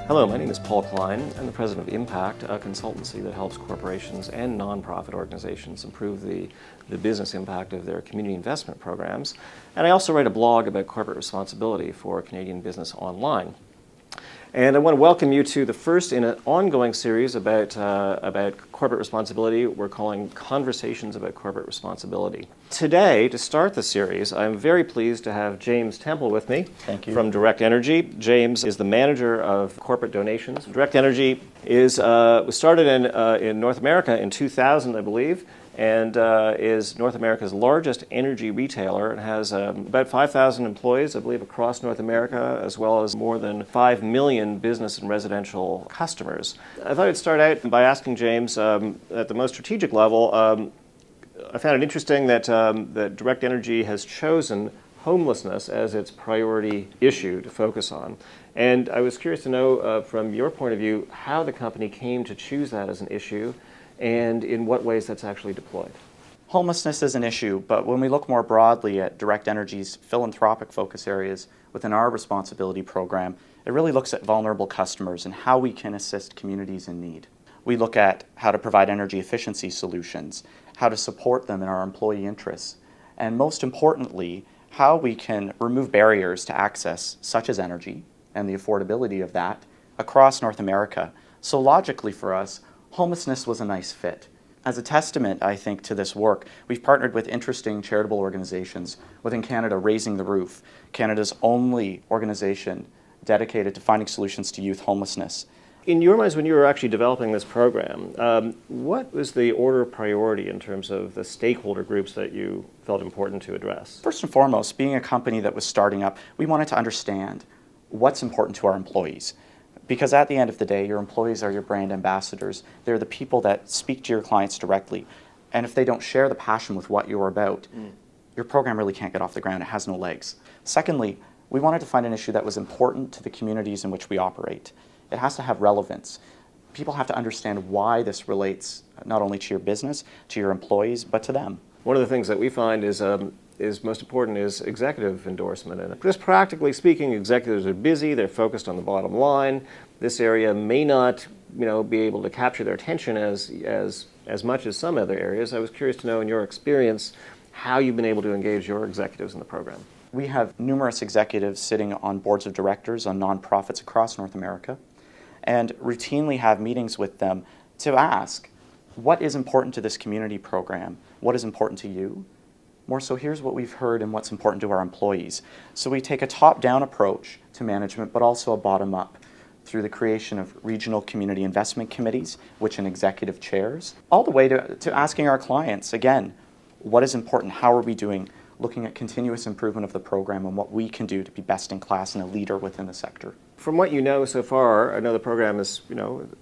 Hello, my name is Paul Klein. I'm the president of Impact, a consultancy that helps corporations and nonprofit organizations improve the business impact of their community investment programs. And I also write a blog about corporate responsibility for Canadian Business Online. And I want to welcome you to the first in an ongoing series about corporate responsibility we're calling Conversations about Corporate Responsibility. Today, to start the series, I'm very pleased to have James Temple with me. Thank you. From Direct Energy. James is the manager of corporate donations. Direct Energy was started in North America in 2000, I believe, and is North America's largest energy retailer. It has about 5,000 employees, I believe, across North America, as well as more than 5 million business and residential customers. I thought I'd start out by asking James, at the most strategic level, I found it interesting that Direct Energy has chosen homelessness as its priority issue to focus on. And I was curious to know, from your point of view, how the company came to choose that as an issue and in what ways that's actually deployed. Homelessness is an issue, but when we look more broadly at Direct Energy's philanthropic focus areas within our responsibility program, it really looks at vulnerable customers and how we can assist communities in need. We look at how to provide energy efficiency solutions, how to support them in our employee interests, and most importantly, how we can remove barriers to access, such as energy and the affordability of that, across North America. So logically for us, homelessness was a nice fit. As a testament, I think, to this work, we've partnered with interesting charitable organizations within Canada, Raising the Roof, Canada's only organization dedicated to finding solutions to youth homelessness. In your minds, when you were actually developing this program, what was the order of priority in terms of the stakeholder groups that you felt important to address? First and foremost, being a company that was starting up, we wanted to understand what's important to our employees. Because at the end of the day, your employees are your brand ambassadors. They're the people that speak to your clients directly. And if they don't share the passion with what you're about, your program really can't get off the ground. It has no legs. Secondly, we wanted to find an issue that was important to the communities in which we operate. It has to have relevance. People have to understand why this relates not only to your business, to your employees, but to them. One of the things that we find is most important is executive endorsement. And just practically speaking, executives are busy, they're focused on the bottom line. This area may not, be able to capture their attention as much as some other areas. I was curious to know, in your experience, how you've been able to engage your executives in the program. We have numerous executives sitting on boards of directors on nonprofits across North America, and routinely have meetings with them to ask, what is important to this community program? What is important to you? More so, here's what we've heard and what's important to our employees. So we take a top-down approach to management, but also a bottom-up through the creation of regional community investment committees, which an executive chairs, all the way to asking our clients, again, what is important? How are we doing? Looking at continuous improvement of the program and what we can do to be best in class and a leader within the sector. From what you know so far, I know the program is,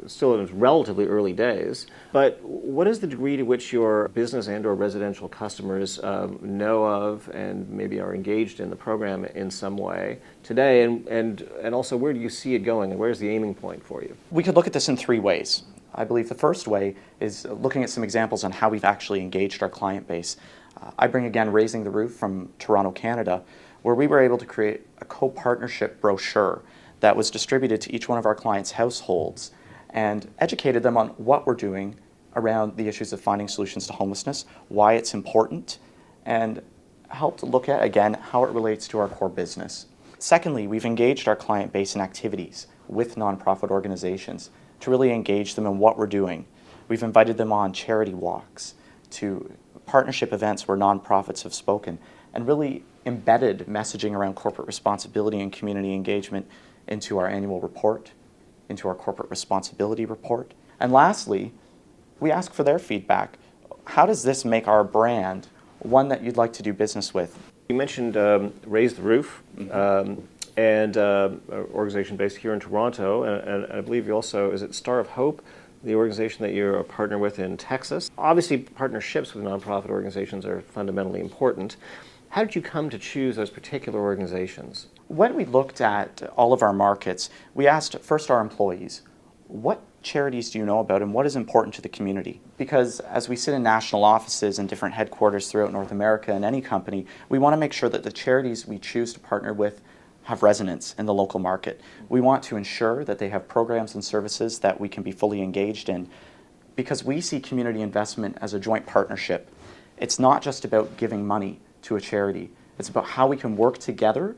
still in its relatively early days, but what is the degree to which your business and or residential customers know of and maybe are engaged in the program in some way today, and also where do you see it going and where's the aiming point for you? We could look at this in three ways. I believe the first way is looking at some examples on how we've actually engaged our client base. I bring again Raising the Roof from Toronto, Canada, where we were able to create a co-partnership brochure that was distributed to each one of our clients' households and educated them on what we're doing around the issues of finding solutions to homelessness, why it's important, and helped look at, again, how it relates to our core business. Secondly, we've engaged our client base in activities with nonprofit organizations to really engage them in what we're doing. We've invited them on charity walks, to partnership events where nonprofits have spoken, and really embedded messaging around corporate responsibility and community engagement into our annual report, into our corporate responsibility report. And lastly, we ask for their feedback. How does this make our brand one that you'd like to do business with? You mentioned Raise the Roof, and an organization based here in Toronto, and I believe you also, is it Star of Hope, the organization that you're a partner with in Texas? Obviously, partnerships with nonprofit organizations are fundamentally important. How did you come to choose those particular organizations? When we looked at all of our markets, we asked first our employees, what charities do you know about and what is important to the community? Because as we sit in national offices and different headquarters throughout North America in any company, we want to make sure that the charities we choose to partner with have resonance in the local market. We want to ensure that they have programs and services that we can be fully engaged in, because we see community investment as a joint partnership. It's not just about giving money to a charity. It's about how we can work together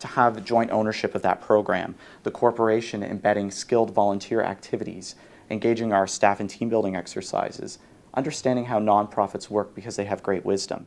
to have joint ownership of that program, the corporation embedding skilled volunteer activities, engaging our staff in team building exercises, understanding how nonprofits work because they have great wisdom.